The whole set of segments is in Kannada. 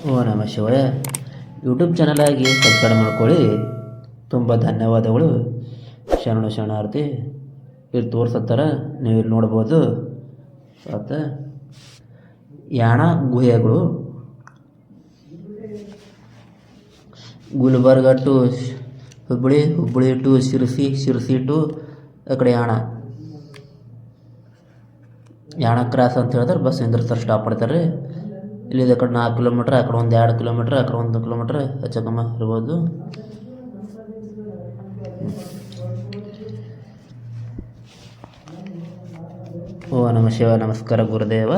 ಓ ನಮ ಶಿವಾಯ. ಯೂಟ್ಯೂಬ್ ಚಾನಲ್ ಆಗಿ ಸಬ್ಸ್ಕ್ರೈಬ್ ಮಾಡ್ಕೊಳ್ಳಿ. ತುಂಬ ಧನ್ಯವಾದಗಳು. ಶರಣಾರ್ಥಿ. ಇಲ್ಲಿ ತೋರ್ಸತ್ತಾರ, ನೀವು ಇಲ್ಲಿ ನೋಡ್ಬೋದು. ಆತ ಯಾಣ ಗುಹೆಗಳು, Gulbarga to Hubballi to Sirsi to ಆ ಕಡೆ ಯಾಣ ಕ್ರಾಸ್ ಅಂತ ಹೇಳಿದ್ರೆ ಬಸ್ ನಿಂದಿರ್ತಾರೆ, ಸ್ಟಾಪ್ ಮಾಡ್ತಾರೆ. ಇಲ್ಲಿ ಆ ಕಡೆ 4 ಕಿಲೋಮೀಟ್ರ್, ಆ ಕಡೆ ಒಂದು 2 ಕಿಲೋಮೀಟ್ರ್, ಆ ಕಡೆ 1 ಕಿಲೋಮೀಟ್ರ್ ಹೆಚ್ಚಕಮ್ಮ ಇರ್ಬೋದು. ಓ ನಮ ಶಿವ. ನಮಸ್ಕಾರ ಗುರುದೇವ.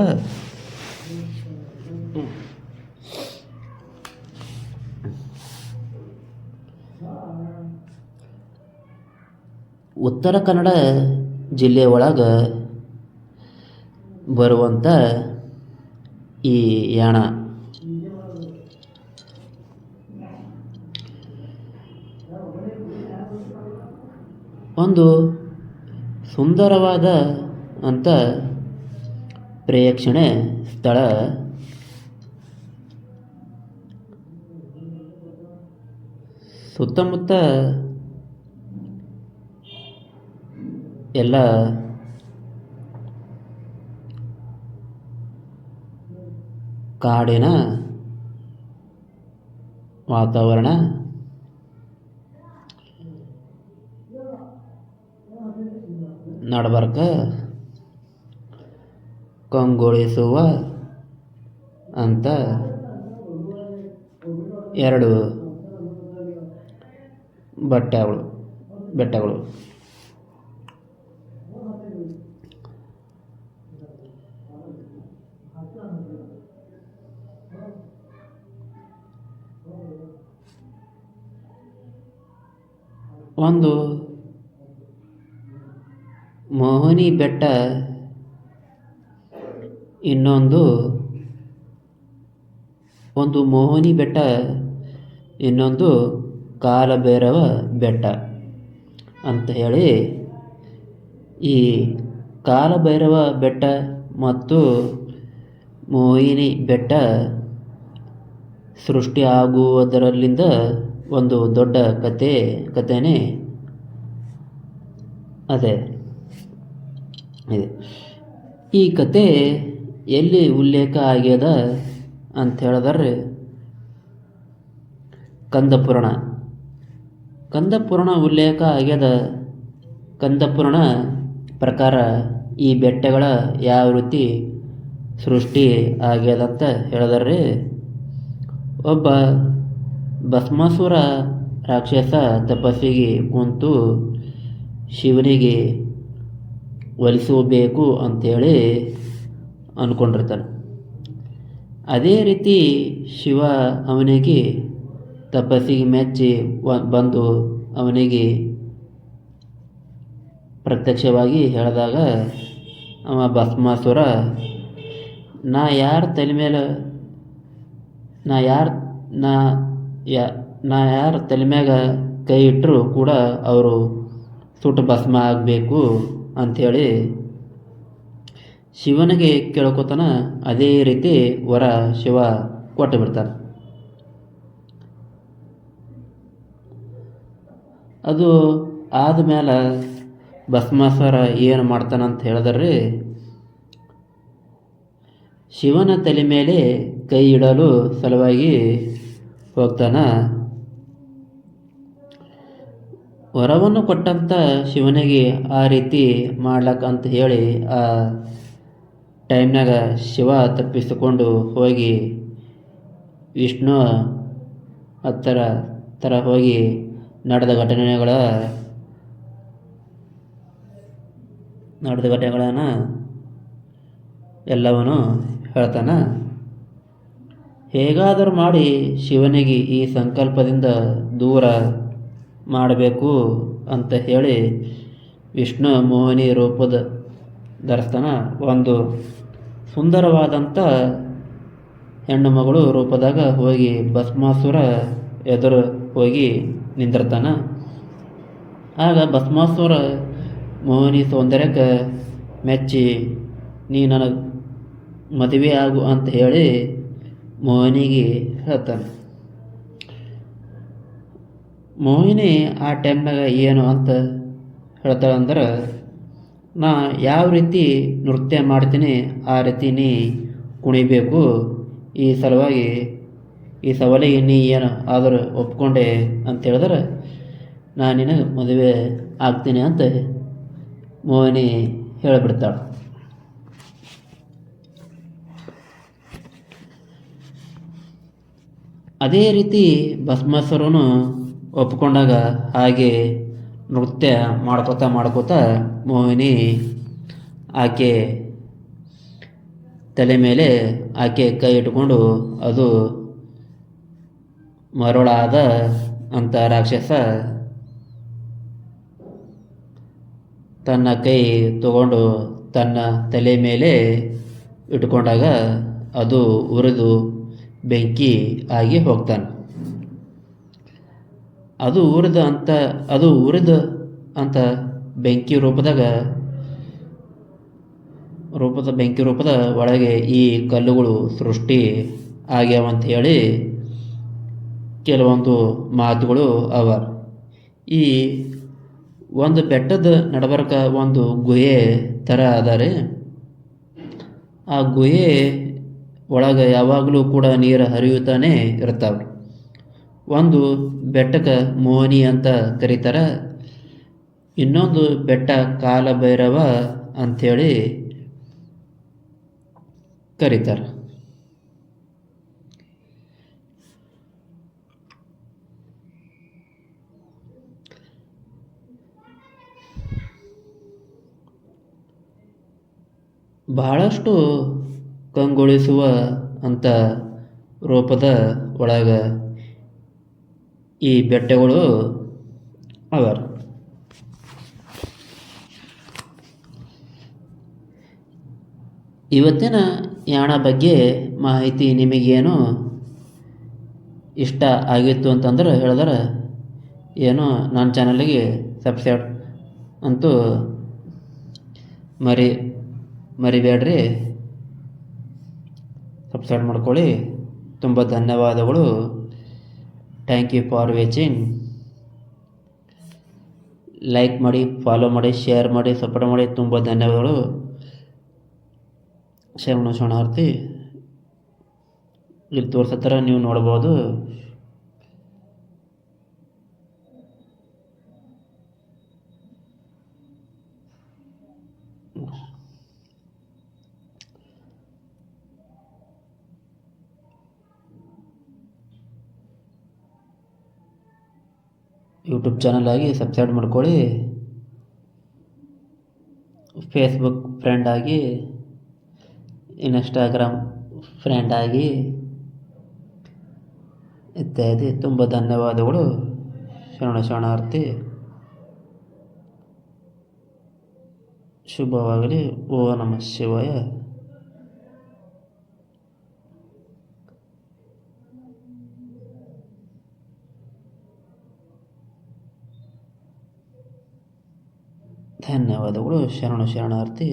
ಉತ್ತರ ಕನ್ನಡ ಜಿಲ್ಲೆ ಒಳಗೆ ಬರುವಂಥ ಈ ಯಾಣ ಒಂದು ಸುಂದರವಾದ ಅಂತ ಪ್ರೇಕ್ಷಣೆ ಸ್ಥಳ. ಸುತ್ತಮುತ್ತ ಎಲ್ಲ ಕಾಡಿನ ವಾತಾವರಣ, ನಡಬರ್ಕ ಕಂಗೊಳಿಸುವ ಅಂತ 2 ಬೆಟ್ಟಗಳು. ಒಂದು ಮೋಹಿನಿ ಬೆಟ್ಟ, ಇನ್ನೊಂದು ಕಾಲಭೈರವ ಬೆಟ್ಟ ಅಂತ ಹೇಳಿ, ಈ ಕಾಲಭೈರವ ಬೆಟ್ಟ ಮತ್ತು ಮೋಹಿನಿ ಬೆಟ್ಟ ಸೃಷ್ಟಿ ಆಗುವುದರಲ್ಲಿಂದ ಒಂದು ದೊಡ್ಡ ಕಥೆನೇ ಅದೇ ಇದೆ. ಈ ಕತೆ ಎಲ್ಲಿ ಉಲ್ಲೇಖ ಆಗ್ಯದ ಅಂತ ಹೇಳಿದ್ರೆ ಕಂದಪುರಾಣ ಉಲ್ಲೇಖ ಆಗ್ಯದ. ಕಂದಪುರಾಣ ಪ್ರಕಾರ ಈ ಬೆಟ್ಟಗಳ ಯಾವ ರೀತಿ ಸೃಷ್ಟಿ ಆಗ್ಯದಂತ ಹೇಳಿದ್ರೆ, ಒಬ್ಬ ಭಸ್ಮಾಸುರ ರಾಕ್ಷಸ ತಪಸ್ಸಿಗೆ ಕುಂತು ಶಿವನಿಗೆ ಒಲಿಸಬೇಕು ಅಂಥೇಳಿ ಅಂದ್ಕೊಂಡಿರ್ತಾನೆ. ಅದೇ ರೀತಿ ಶಿವ ಅವನಿಗೆ ತಪಸ್ಸಿಗೆ ಮೆಚ್ಚಿ ಬಂದು ಅವನಿಗೆ ಪ್ರತ್ಯಕ್ಷವಾಗಿ ಹೇಳಿದಾಗ, ಅವ ಭಸ್ಮಾಸುರ ನಾ ಯಾರ ತಲೆ ಮ್ಯಾಗ ಕೈ ಇಟ್ಟರು ಕೂಡ ಅವರು ಸುಟ್ಟು ಭಸ್ಮ ಆಗಬೇಕು ಅಂಥೇಳಿ ಶಿವನಿಗೆ ಕೇಳ್ಕೊತಾನ. ಅದೇ ರೀತಿ ವರ ಶಿವ ಕೊಟ್ಟು ಬಿಡ್ತಾನೆ. ಅದು ಆದಮೇಲೆ ಭಸ್ಮಾಸುರ ಏನು ಮಾಡ್ತಾನಂತ ಹೇಳಿದ್ರೆ, ಶಿವನ ತಲೆ ಮೇಲೆ ಕೈ ಇಡಲು ಸಲುವಾಗಿ ಹೋಗ್ತಾನ. ವರವನ್ನು ಕೊಟ್ಟಂಥ ಶಿವನಿಗೆ ಆ ರೀತಿ ಮಾಡ್ಲಕ್ಕ ಅಂತ ಹೇಳಿ ಆ ಟೈಮ್ನಾಗ ಶಿವ ತಪ್ಪಿಸಿಕೊಂಡು ಹೋಗಿ ವಿಷ್ಣು ಹತ್ತಿರ ಹೋಗಿ ನಡೆದ ಘಟನೆಗಳನ್ನು ಎಲ್ಲವನ್ನೂ ಹೇಳ್ತಾನ. ಹೇಗಾದರೂ ಮಾಡಿ ಶಿವನಿಗೆ ಈ ಸಂಕಲ್ಪದಿಂದ ದೂರ ಮಾಡಬೇಕು ಅಂತ ಹೇಳಿ ವಿಷ್ಣು ಮೋಹಿನಿ ರೂಪದ ಧರಿಸ್ತಾನ. ಒಂದು ಸುಂದರವಾದಂಥ ಹೆಣ್ಣು ಮಗಳು ರೂಪದಾಗ ಹೋಗಿ ಭಸ್ಮಾಸುರ ಎದುರು ಹೋಗಿ ನಿಂದಿರ್ತಾನ. ಆಗ ಭಸ್ಮಾಸುರ ಮೋಹಿನಿ ಸೌಂದರ್ಯಕ್ಕೆ ಮೆಚ್ಚಿ ನೀ ನನಗೆ ಮದುವೆ ಆಗು ಅಂತ ಹೇಳಿ ಮೋಹಿನಿಗೆ ಹೇಳ್ತಾನೆ. ಮೋಹಿನಿ ಆ ಟೈಮ್ನಾಗ ಏನು ಅಂತ ಹೇಳ್ತಾಳಂದ್ರೆ, ನಾ ಯಾವ ರೀತಿ ನೃತ್ಯ ಮಾಡ್ತೀನಿ ಆ ರೀತಿ ನೀ ಕುಣಿಬೇಕು, ಈ ಸಲುವಾಗಿ ಈ ಸವಾಲಿಗೆ ನೀ ಏನು ಆದರೂ ಒಪ್ಕೊಂಡೆ ಅಂತ ಹೇಳಿದ್ರೆ ನಾನು ನಿನಗೆ ಮದುವೆ ಆಗ್ತೀನಿ ಅಂತ ಮೋಹಿನಿ ಹೇಳಿಬಿಡ್ತಾಳೆ. ಅದೇ ರೀತಿ ಭಸ್ಮಾಸುರನು ಒಪ್ಕೊಂಡಾಗ ಹಾಗೆ ನೃತ್ಯ ಮಾಡ್ಕೋತಾ ಮೋಹಿನಿ ಆಕೆ ತಲೆ ಮೇಲೆ ಆಕೆ ಕೈ ಇಟ್ಕೊಂಡು, ಅದು ಮರುಳಾದ ಅಂತ ರಾಕ್ಷಸ ತನ್ನ ಕೈ ತಗೊಂಡು ತನ್ನ ತಲೆ ಮೇಲೆ ಇಟ್ಕೊಂಡಾಗ ಅದು ಉರಿದು ಬೆಂಕಿ ಆಗಿ ಹೋಗ್ತಾನೆ. ಅದು ಉರಿದ ಅಂತ ಬೆಂಕಿ ರೂಪದ ಒಳಗೆ ಈ ಕಲ್ಲುಗಳು ಸೃಷ್ಟಿ ಆಗ್ಯಾವಂತ ಹೇಳಿ ಕೆಲವೊಂದು ಮಾತುಗಳು ಅವ. ಈ ಒಂದು ಬೆಟ್ಟದ ನಡಬರ್ಕ ಒಂದು ಗುಹೆ ಥರ ಅದಾರೆ. ಆ ಗುಹೆ ಒಳಗೆ ಯಾವಾಗಲೂ ಕೂಡ ನೀರು ಹರಿಯುತ್ತಾನೆ ಇರ್ತಾವೆ. ಒಂದು ಬೆಟ್ಟಕ್ಕೆ ಮೋಹಿನಿ ಅಂತ ಕರೀತಾರೆ, ಇನ್ನೊಂದು ಬೆಟ್ಟ ಕಾಲಭೈರವ ಅಂಥೇಳಿ ಕರೀತಾರೆ. ಬಹಳಷ್ಟು ಕಂಗೊಳಿಸುವ ಅಂಥ ರೂಪದ ಒಳಗೆ ಈ ಬೆಟ್ಟಗಳು ಅವ. ಇವತ್ತಿನ ಯಾಣ ಬಗ್ಗೆ ಮಾಹಿತಿ ನಿಮಗೇನು ಇಷ್ಟ ಆಗಿತ್ತು ಅಂತಂದ್ರೆ ಹೇಳಿದ್ರೆ ಏನು ನನ್ನ ಚಾನಲಿಗೆ ಸಬ್ಸ್ಕ್ರೈಬ್ ಅಂತೂ ಮರಿಬೇಡ್ರಿ, ಸಬ್ಸ್ಕ್ರೈಬ್ ಮಾಡ್ಕೊಳ್ಳಿ. ತುಂಬ ಧನ್ಯವಾದಗಳು. Thank you for watching. Like ಮಾಡಿ, ಫಾಲೋ ಮಾಡಿ, ಶೇರ್ ಮಾಡಿ, ಸಪೋರ್ಟ್ ಮಾಡಿ. ತುಂಬ ಧನ್ಯವಾದಗಳು. ಶರಣಾರ್ಥಿ. ಇಲ್ಲಿ ತೋರಿಸೋ ನೀವು ನೋಡ್ಬೋದು. ಯೂಟ್ಯೂಬ್ ಚಾನಲ್ ಆಗಿ ಸಬ್ಸ್ಕ್ರೈಬ್ ಮಾಡ್ಕೊಳ್ಳಿ. ಫೇಸ್ಬುಕ್ ಫ್ರೆಂಡ್ ಆಗಿ, ಇನ್ಸ್ಟಾಗ್ರಾಮ್ ಫ್ರೆಂಡ್ ಆಗಿ ಇತ್ಯಾದಿ. ತುಂಬ ಧನ್ಯವಾದಗಳು. ಶರಣಾರ್ಥಿ. ಶುಭವಾಗಲಿ. ಓ ನಮಃ ಶಿವಾಯ. ಧನ್ಯವಾದಗಳು. ಶರಣಾರ್ಥಿ.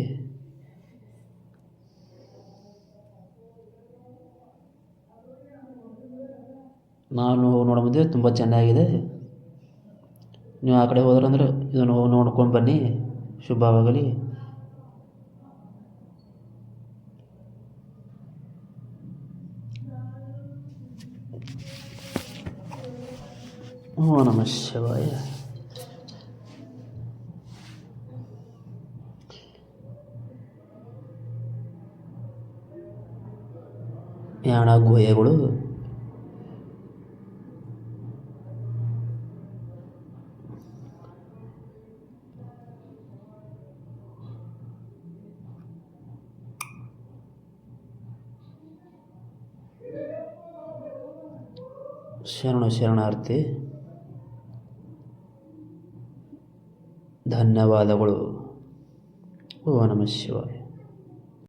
ನಾನು ನೋಡೋದಿದೆ, ತುಂಬ ಚೆನ್ನಾಗಿದೆ. ನೀವು ಆ ಕಡೆ ಹೋದ್ರಂದ್ರೆ ಇದನ್ನು ನೋಡ್ಕೊಂಡು ಬನ್ನಿ. ಶುಭವಾಗಲಿ. ಓ ನಮಃ ಶಿವಾಯ. ಯಾಣ ಗುಹೆಗಳು ಶರಣಾರ್ಥಿ. ಧನ್ಯವಾದಗಳು. ಓ ನಮಃ ಶಿವಾಯ.